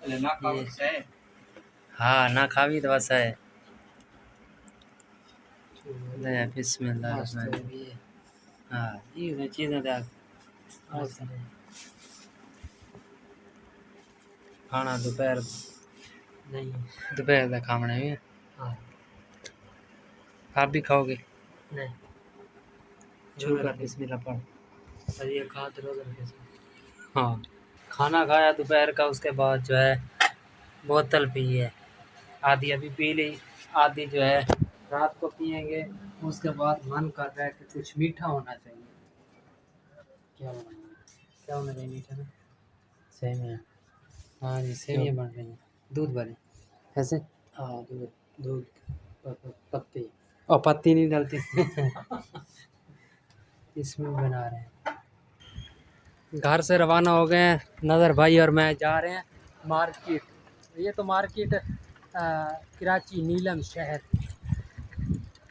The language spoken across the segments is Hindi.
ये हाँ ना खावी तो बस है। बिस्मिल्लाह हाँ ये चीज़ें खाना दोपहर नहीं दोपहर का खाना है। हाँ आप भी खाओगे? नहीं शुरू कर बिस्मिल्लाह पढ़। ये खा तो हाँ खाना खाया दोपहर का, उसके बाद जो है बोतल पी है, आधी अभी पी ली, आधी जो है रात को पियेंगे। उसके बाद मन कर रहा है कि कुछ मीठा होना चाहिए। क्या बनाना क्या होना चाहिए मीठा में? सेमियाँ। हाँ जी सेमियाँ बन रही हैं, दूध वाली कैसे? हाँ दूध दूध पत्ती और पत्ती नहीं डालती इसमें बना रहे हैं। घर से रवाना हो गए हैं, नज़र भाई और मैं जा रहे हैं मार्केट। ये तो मार्केट कराची नीलम शहर।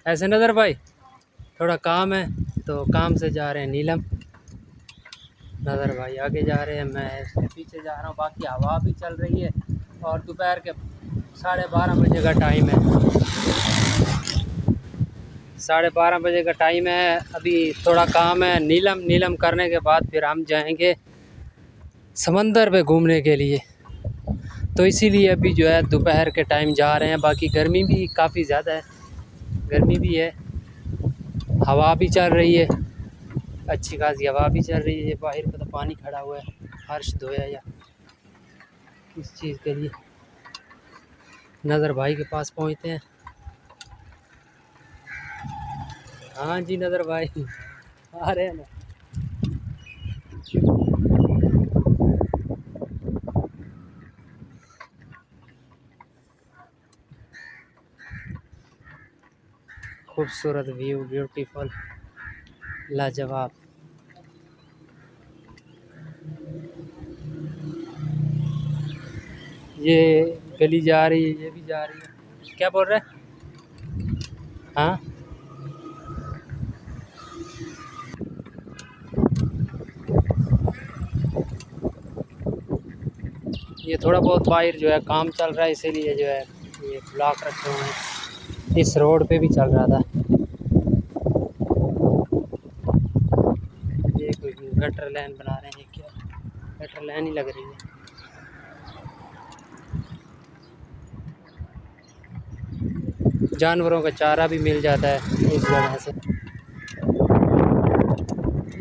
ऐसे नज़र भाई थोड़ा काम है तो काम से जा रहे हैं नीलम। नज़र भाई आगे जा रहे हैं, मैं इसके पीछे जा रहा हूँ। बाकी हवा भी चल रही है और दोपहर के 12:30 बजे का टाइम है। 12:30 बजे का टाइम है। अभी थोड़ा काम है नीलम करने के बाद फिर हम जाएंगे समंदर पे घूमने के लिए। तो इसीलिए अभी जो है दोपहर के टाइम जा रहे हैं। बाकी गर्मी भी काफ़ी ज़्यादा है, गर्मी भी है, हवा भी चल रही है, अच्छी खासी हवा भी चल रही है। बाहर का तो पानी खड़ा हुआ है, फर्श धोया या किस चीज़ के लिए। नज़र भाई के पास पहुंचते हैं। हाँ जी नज़र भाई आ रहे हैं ना। खूबसूरत व्यू, ब्यूटीफुल, लाजवाब। ये गली जा रही है, ये भी जा रही है। क्या बोल रहे हैं? हाँ ये थोड़ा बहुत बाहर जो है काम चल रहा है, इसीलिए जो है ये ब्लॉक रखे हुए हैं। इस रोड पे भी चल रहा था। ये कोई गटर लाइन बना रहे हैं क्या? गटर लाइन ही लग रही है। जानवरों का चारा भी मिल जाता है इस वजह से।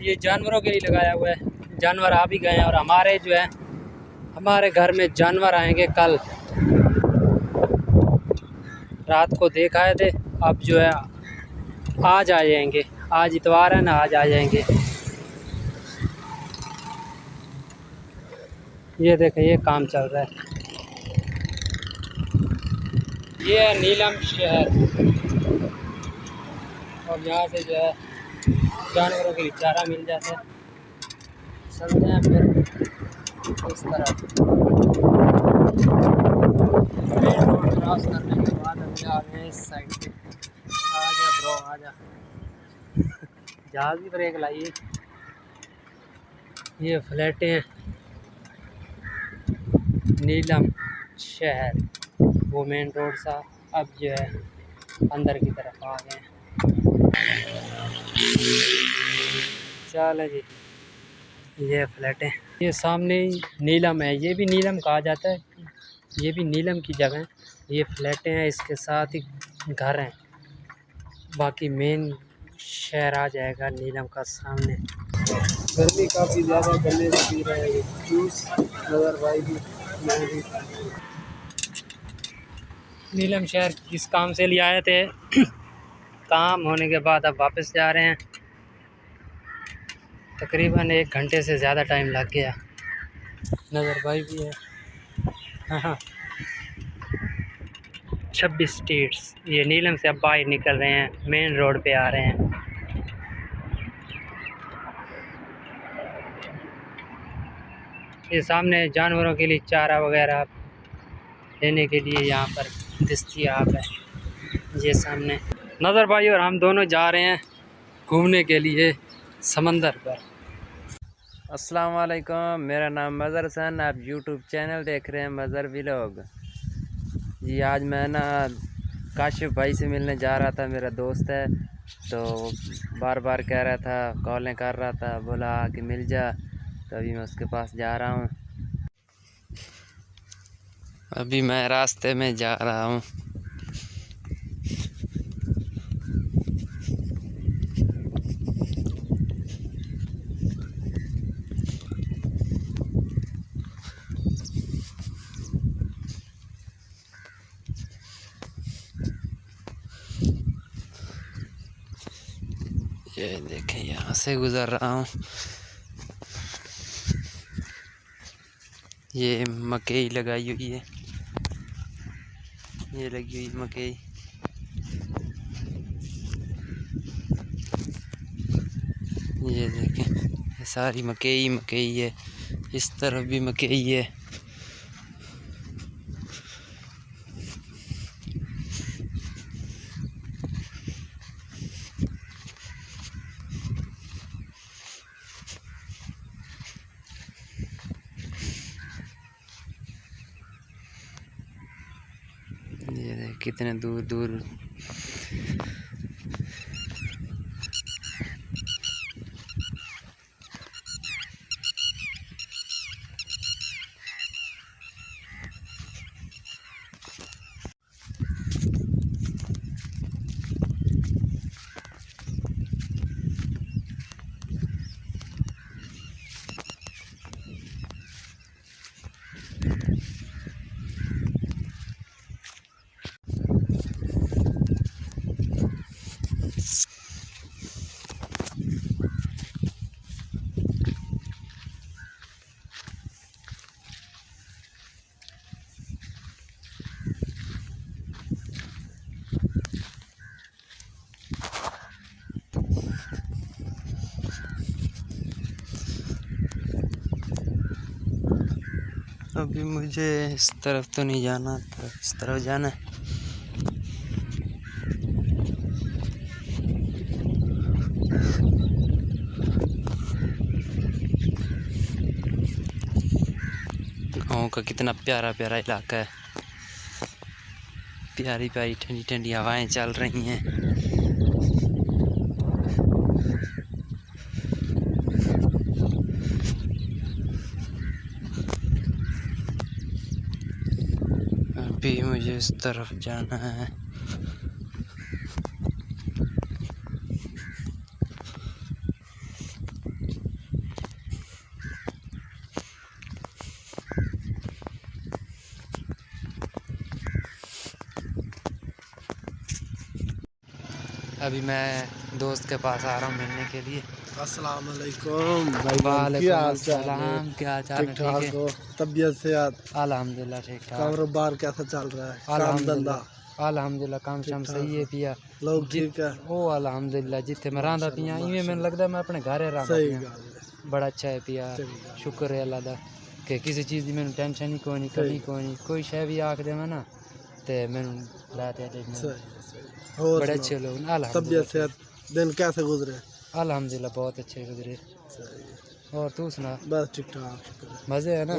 ये जानवरों के लिए लगाया हुआ है। जानवर आ भी गए हैं और हमारे जो है हमारे घर में जानवर आएंगे कल। रात को देख आए थे, अब जो है आज आ जाएंगे। आज इतवार है ना, आज आ जाएंगे। ये देखें ये काम चल रहा है। ये है नीलम शहर और यहाँ से जो है जानवरों के लिए चारा मिल जाता है। चलते हैं फिर इस तरह। मेन रोड क्रॉस करने के बाद अभी आ गए इस साइड पे। आ जा ब्रो आ जा जहाज़ भी ब्रेक लाइए। ये फ्लैटें हैं नीलम शहर, वो मेन रोड सा। अब जो है अंदर की तरफ आ गए हैं। चलो जी ये फ्लैटें, ये सामने ही नीलम है। ये भी नीलम कहा जाता है, ये भी नीलम की जगह है। ये फ्लैटें हैं, इसके साथ ही घर हैं। बाकी मेन शहर आ जाएगा नीलम का सामने। गर्मी काफ़ी ज़्यादा, गले में पी रहे हैं जूस। नज़र भाई भी मैं भी। नीलम शहर किस काम से ले आए थे काम होने के बाद अब वापस जा रहे हैं। तकरीबन 1 घंटे से ज़्यादा टाइम लग गया। नज़र भाई भी है। हाँ 26 स्ट्रीट्स। ये नीलम से अब बाहर निकल रहे हैं, मेन रोड पे आ रहे हैं। ये सामने जानवरों के लिए चारा वगैरह लेने के लिए यहाँ पर दस्तयाब है। ये सामने नज़र भाई और हम दोनों जा रहे हैं घूमने के लिए समंदर पर। अस्सलाम वालेकुम, मेरा नाम मज़हर हसन, आप यूट्यूब चैनल देख रहे हैं मज़हर व्लॉग। जी आज मैं ना काशिफ भाई से मिलने जा रहा था, मेरा दोस्त है, तो बार बार कह रहा था, कॉलें कर रहा था, बोला कि मिल जा, तो अभी मैं उसके पास जा रहा हूँ। अभी मैं रास्ते में जा रहा हूँ। ये देखें, यहाँ से गुज़र रहा हूँ। ये मकई लगाई हुई है, ये लगी हुई मकई। ये देखें, ये सारी मकई मकई है, इस तरफ भी मकई है। ये देख कितने दूर दूर अभी मुझे इस तरफ तो नहीं जाना, इस तरफ जाना है। गाँव का कितना प्यारा प्यारा इलाका है, प्यारी प्यारी ठंडी ठंडी हवाएं चल रही हैं। अभी मुझे इस तरफ जाना है। अभी मैं दोस्त के पास आ रहा हूँ मिलने के लिए। अस्सलाम वालेकुम भाई, वालेकुम अस्सलाम, क्या हाल चाल है? ठीक है। तबीयत से अल्हम्दुलिल्लाह ठीक ठाक। कारोबार कैसा चल रहा है? काम धंधा अल्हम्दुलिल्लाह काम शाम सही है पिया। लोग ठीक है? ओ अल्हम्दुलिल्लाह, जिथे मैं रहा पिया इवें मैंने लगता मैं अपने घर रहा सही पिया। गल है, बड़ा अच्छा है पिया, शुक्र है अल्लाह दा कि किसी चीज़ की मैंने टेंशन ही कोई नहीं, कमी कोई नहीं। कोई शय भी आख देवे ना ते मैंने लाते बड़े अच्छे लोग। तबीयत से दिन कैसे गुजरे? अल्हम्दुलिल्लाह बहुत अच्छे गुजरे। और तू सुना? बस ठीक ठाक, शुक्र है। मज़े है ना?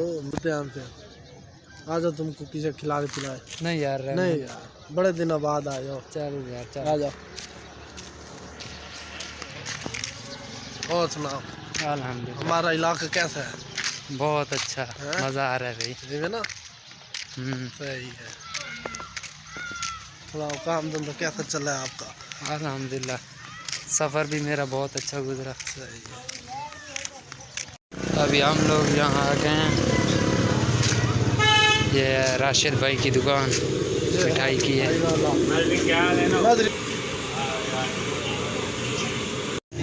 आ जाओ, तुमको किसे खिलाए पिलाए? नहीं यार, नहीं यार, बड़े दिनों बाद आ जाओ। चल यार चल, आ जाओ। और सुनाओ? अल्हम्दुलिल्लाह हमारा इलाका कैसा है? बहुत अच्छा, मज़ा आ रहा है भाई। ठीक है ना? सही है। थोड़ा काम धंधा कैसा चल रहा है आपका? अल्हम्दुलिल्लाह सफ़र भी मेरा बहुत अच्छा गुजरा। सही है। अभी हम लोग यहाँ आ गए हैं, ये राशिद भाई की दुकान मिठाई की है।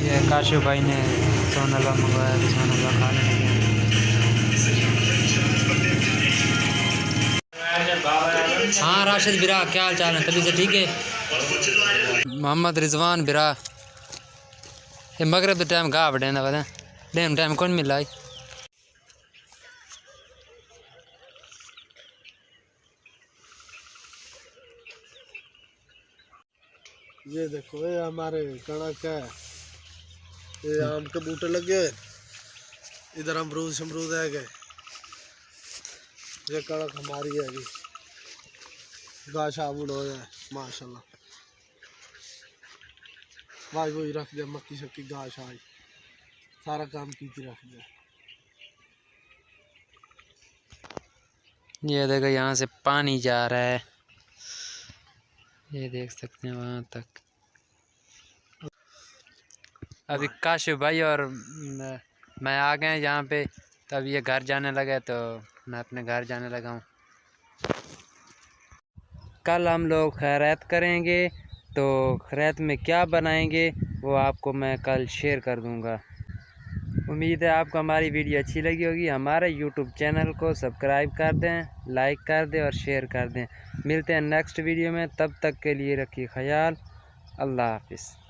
ये काशिफ भाई ने सोनला मंगवाया, सोनला खाने लगे। हाँ राशिद बिरा, क्या हाल चाल है? तभी से ठीक है। मोहम्मद रिजवान बिरा, ये मगरब के टाइम गा बड़े पता डेम टाइम कौन मिला है? ये देखो, ये हमारे कणक है, ये आम के बूटे लगे हुए, इधर अमरूद शमरूद है गए, ये कड़क हमारी है जी, गाछ आबूल हो जाए माशाल्लाह। भाई वही रख दिया मक्की शक्की गाछ आई, सारा काम की रख दिया। ये देखो यहाँ से पानी जा रहा है, ये देख सकते हैं वहाँ तक। अभी काशिफ भाई और मैं आ गए यहाँ पे, तब ये घर जाने लगे तो मैं अपने घर जाने लगा हूँ। कल हम लोग खैरात करेंगे, तो खैरात में क्या बनाएंगे वो आपको मैं कल शेयर कर दूँगा। उम्मीद है आपको हमारी वीडियो अच्छी लगी होगी। हमारे YouTube चैनल को सब्सक्राइब कर दें, लाइक कर दें और शेयर कर दें। मिलते हैं नेक्स्ट वीडियो में, तब तक के लिए रखिए ख्याल। अल्लाह हाफिज़।